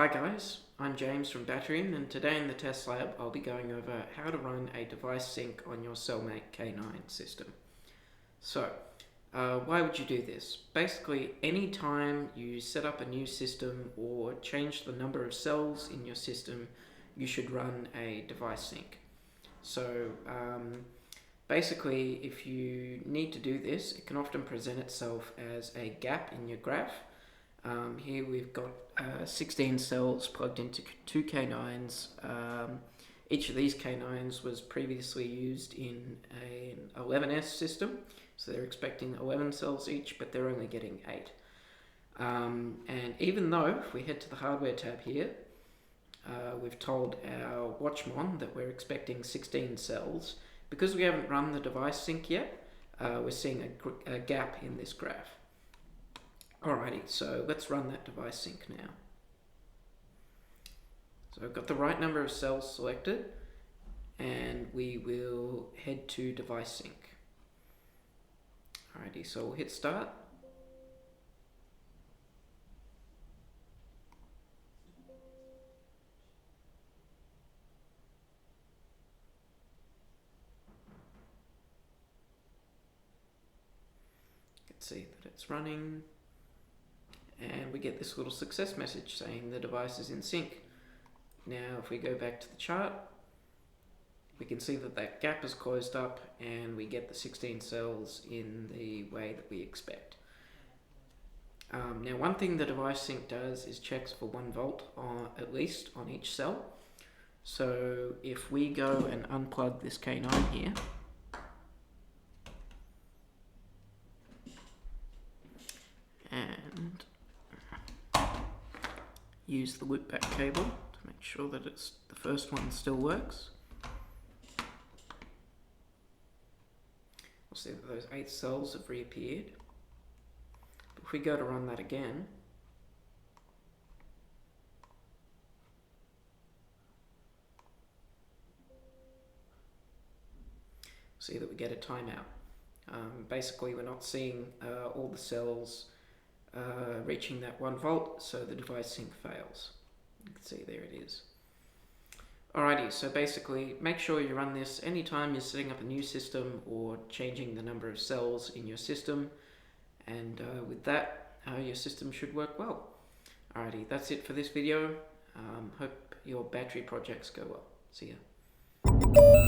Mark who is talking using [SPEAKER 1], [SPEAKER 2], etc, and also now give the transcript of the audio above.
[SPEAKER 1] Hi guys, I'm James from Batrium, and today in the test lab I'll be going over how to run a device sync on your Cellmate K9 system. So, why would you do this? Basically, anytime you set up a new system or change the number of cells in your system, you should run a device sync. So, basically, if you need to do this, it can often present itself as a gap in your graph. Here we've got 16 cells plugged into two K9s. Each of these K9s was previously used in an 11S system, so they're expecting 11 cells each, but they're only getting 8. And even though, if we head to the hardware tab here, we've told our Watchmon that we're expecting 16 cells, because we haven't run the device sync yet, we're seeing a gap in this graph. Alrighty, so let's run that device sync now. So I've got the right number of cells selected, and we will head to device sync. Alrighty, so we'll hit start. You can see that it's running. And we get this little success message saying the device is in sync. Now if we go back to the chart, we can see that that gap is closed up and we get the 16 cells in the way that we expect. Now one thing the device sync does is checks for 1 volt at least on each cell. So if we go and unplug this K9 here, and use the loopback cable to make sure that the first one still works. We'll see that those 8 cells have reappeared. But if we go to run that again, see that we get a timeout. Basically, we're not seeing all the cells reaching that 1 volt, so the device sync fails. You can see there it is. Alrighty, so basically make sure you run this anytime you're setting up a new system or changing the number of cells in your system, and with that your system should work well. Alrighty, that's it for this video. Hope your battery projects go well. See ya.